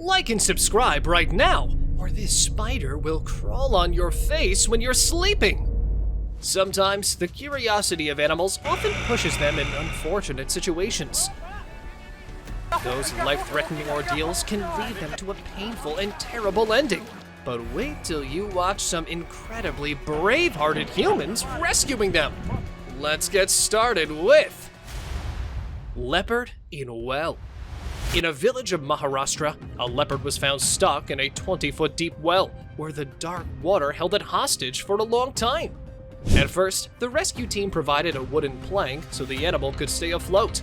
Like and subscribe right now, or this spider will crawl on your face when you're sleeping. Sometimes the curiosity of animals often pushes them in unfortunate situations. Those life-threatening ordeals can lead them to a painful and terrible ending. But wait till you watch some incredibly brave-hearted humans rescuing them. Let's get started with leopard in a well. In a village of Maharashtra, a leopard was found stuck in a 20-foot deep well, where the dark water held it hostage for a long time. At first, the rescue team provided a wooden plank so the animal could stay afloat.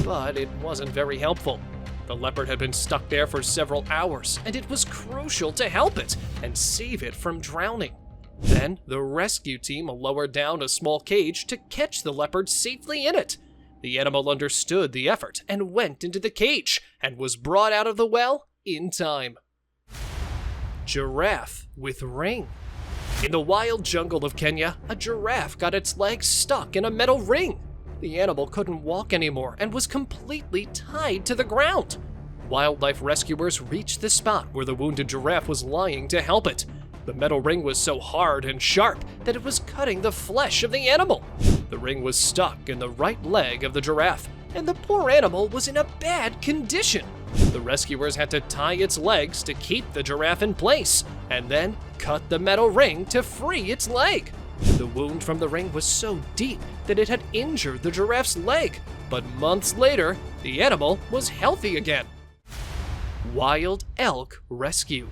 But it wasn't very helpful. The leopard had been stuck there for several hours, and it was crucial to help it and save it from drowning. Then, the rescue team lowered down a small cage to catch the leopard safely in it. The animal understood the effort and went into the cage and was brought out of the well in time. Giraffe with ring. In the wild jungle of Kenya, a giraffe got its legs stuck in a metal ring. The animal couldn't walk anymore and was completely tied to the ground. Wildlife rescuers reached the spot where the wounded giraffe was lying to help it. The metal ring was so hard and sharp that it was cutting the flesh of the animal. The ring was stuck in the right leg of the giraffe, and the poor animal was in a bad condition. The rescuers had to tie its legs to keep the giraffe in place, and then cut the metal ring to free its leg. The wound from the ring was so deep that it had injured the giraffe's leg, but months later, the animal was healthy again. Wild elk rescue.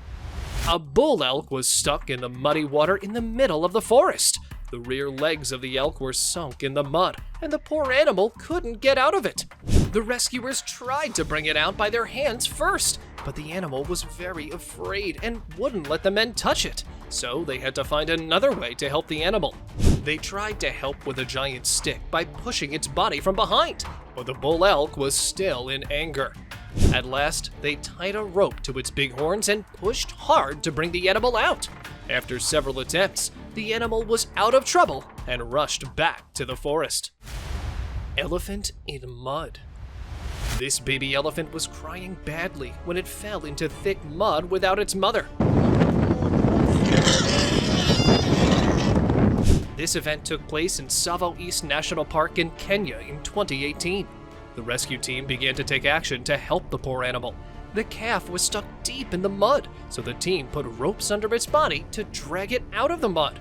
A bull elk was stuck in the muddy water in the middle of the forest. The rear legs of the elk were sunk in the mud, and the poor animal couldn't get out of it. The rescuers tried to bring it out by their hands first, but the animal was very afraid and wouldn't let the men touch it, so they had to find another way to help the animal. They tried to help with a giant stick by pushing its body from behind, but the bull elk was still in anger. At last, they tied a rope to its big horns and pushed hard to bring the animal out. After several attempts, the animal was out of trouble and rushed back to the forest. Elephant in mud. This baby elephant was crying badly when it fell into thick mud without its mother. This event took place in Tsavo East National Park in Kenya in 2018. The rescue team began to take action to help the poor animal. The calf was stuck deep in the mud, so the team put ropes under its body to drag it out of the mud.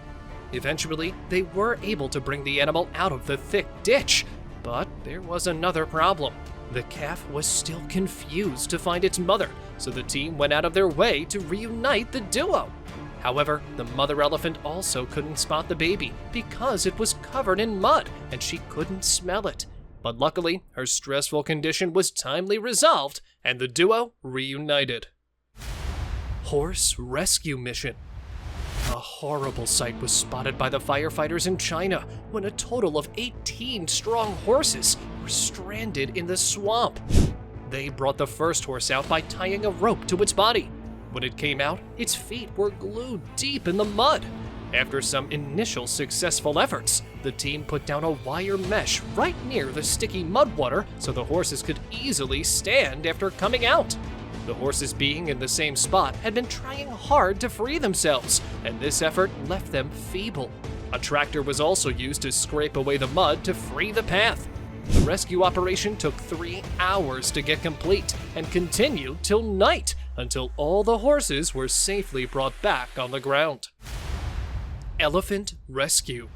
Eventually, they were able to bring the animal out of the thick ditch, but there was another problem. The calf was still confused to find its mother, so the team went out of their way to reunite the duo. However, the mother elephant also couldn't spot the baby because it was covered in mud and she couldn't smell it. But luckily, her stressful condition was timely resolved and the duo reunited. Horse rescue mission. A horrible sight was spotted by the firefighters in China when a total of 18 strong horses were stranded in the swamp. They brought the first horse out by tying a rope to its body. When it came out, its feet were glued deep in the mud. After some initial successful efforts, the team put down a wire mesh right near the sticky mud water so the horses could easily stand after coming out. The horses being in the same spot had been trying hard to free themselves, and this effort left them feeble. A tractor was also used to scrape away the mud to free the path. The rescue operation took 3 hours to get complete and continued till night until all the horses were safely brought back on the ground. Elephant rescue.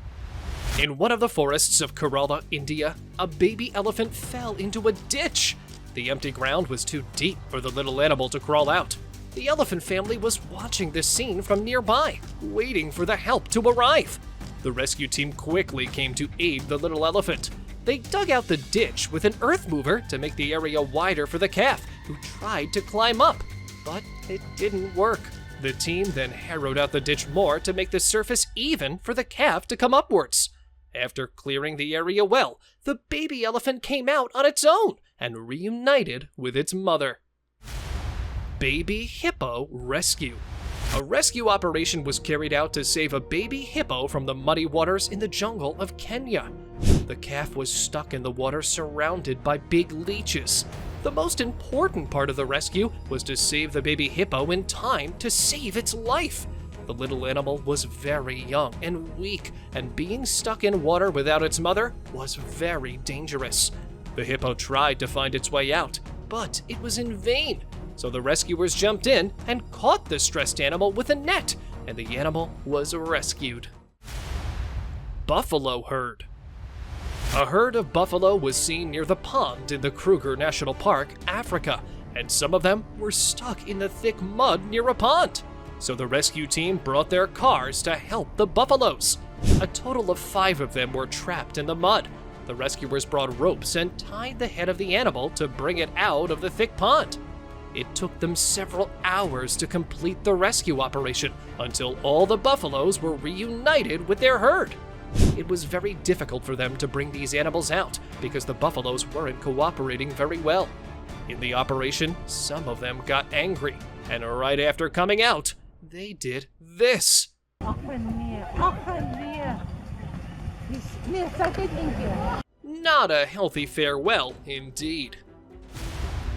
In one of the forests of Kerala, India, a baby elephant fell into a ditch. The empty ground was too deep for the little animal to crawl out. The elephant family was watching this scene from nearby, waiting for the help to arrive. The rescue team quickly came to aid the little elephant. They dug out the ditch with an earth mover to make the area wider for the calf, who tried to climb up, but it didn't work. The team then harrowed out the ditch more to make the surface even for the calf to come upwards. After clearing the area well, the baby elephant came out on its own and reunited with its mother. Baby hippo rescue. A rescue operation was carried out to save a baby hippo from the muddy waters in the jungle of Kenya. The calf was stuck in the water surrounded by big leeches. The most important part of the rescue was to save the baby hippo in time to save its life. The little animal was very young and weak, and being stuck in water without its mother was very dangerous. The hippo tried to find its way out, but it was in vain. So the rescuers jumped in and caught the stressed animal with a net, and the animal was rescued. Buffalo herd. A herd of buffalo was seen near the pond in the Kruger National Park, Africa, and some of them were stuck in the thick mud near a pond. So the rescue team brought their cars to help the buffaloes. A total of 5 of them were trapped in the mud. The rescuers brought ropes and tied the head of the animal to bring it out of the thick pond. It took them several hours to complete the rescue operation until all the buffaloes were reunited with their herd. It was very difficult for them to bring these animals out because the buffaloes weren't cooperating very well. In the operation, some of them got angry, and right after coming out, they did this. Not a healthy farewell, indeed.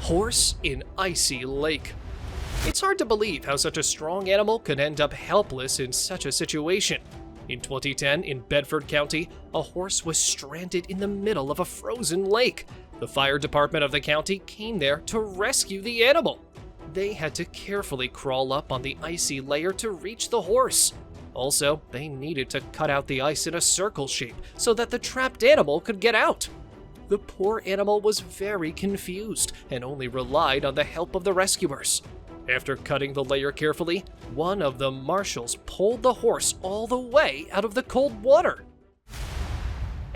Horse in icy lake. It's hard to believe how such a strong animal could end up helpless in such a situation. In 2010, in Bedford County, a horse was stranded in the middle of a frozen lake. The fire department of the county came there to rescue the animal. They had to carefully crawl up on the icy layer to reach the horse. Also, they needed to cut out the ice in a circle shape so that the trapped animal could get out. The poor animal was very confused and only relied on the help of the rescuers. After cutting the layer carefully, one of the marshals pulled the horse all the way out of the cold water.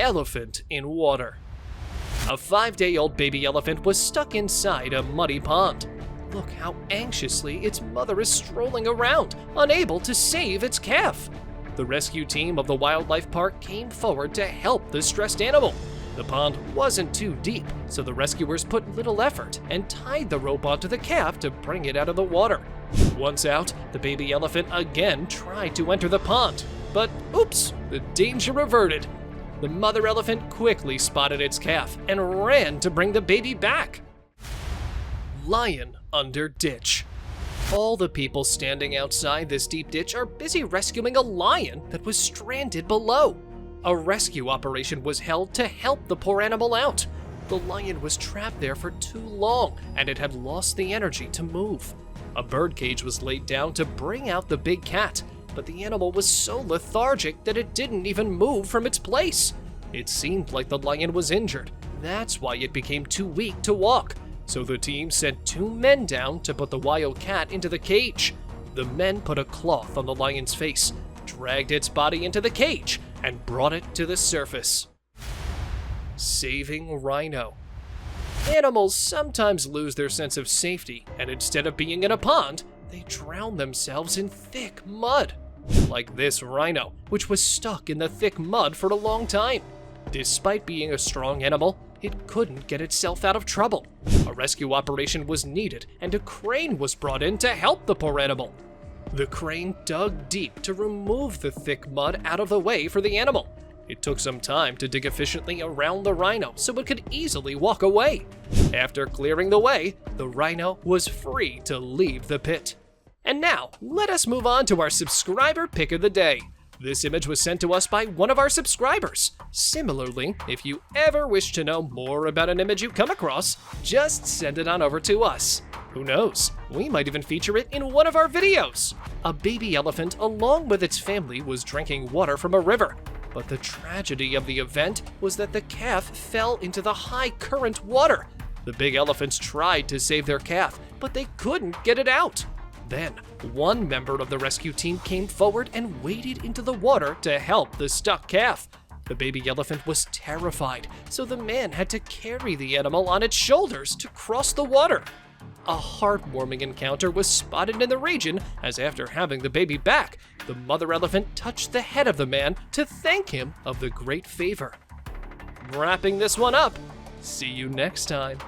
Elephant in water. A 5-day-old baby elephant was stuck inside a muddy pond. Look how anxiously its mother is strolling around, unable to save its calf. The rescue team of the wildlife park came forward to help the stressed animal. The pond wasn't too deep, so the rescuers put little effort and tied the rope onto the calf to bring it out of the water. Once out, the baby elephant again tried to enter the pond, but oops, the danger averted. The mother elephant quickly spotted its calf and ran to bring the baby back. Lion under ditch. All the people standing outside this deep ditch are busy rescuing a lion that was stranded below. A rescue operation was held to help the poor animal out. The lion was trapped there for too long, and it had lost the energy to move. A bird cage was laid down to bring out the big cat, but the animal was so lethargic that it didn't even move from its place. It seemed like the lion was injured. That's why it became too weak to walk. So the team sent 2 men down to put the wild cat into the cage. The men put a cloth on the lion's face, dragged its body into the cage, and brought it to the surface. Saving rhino. Animals sometimes lose their sense of safety, and instead of being in a pond, they drown themselves in thick mud. Like this rhino, which was stuck in the thick mud for a long time. Despite being a strong animal, it couldn't get itself out of trouble. A rescue operation was needed, and a crane was brought in to help the poor animal. The crane dug deep to remove the thick mud out of the way for the animal. It took some time to dig efficiently around the rhino so it could easily walk away. After clearing the way, the rhino was free to leave the pit. And now, let us move on to our subscriber pick of the day. This image was sent to us by one of our subscribers. Similarly, if you ever wish to know more about an image you come across, just send it on over to us. Who knows, we might even feature it in one of our videos. A baby elephant along with its family was drinking water from a river, but the tragedy of the event was that the calf fell into the high current water. The big elephants tried to save their calf, but they couldn't get it out. Then, one member of the rescue team came forward and waded into the water to help the stuck calf. The baby elephant was terrified, so the man had to carry the animal on its shoulders to cross the water. A heartwarming encounter was spotted in the region as after having the baby back, the mother elephant touched the head of the man to thank him of the great favor. Wrapping this one up, see you next time.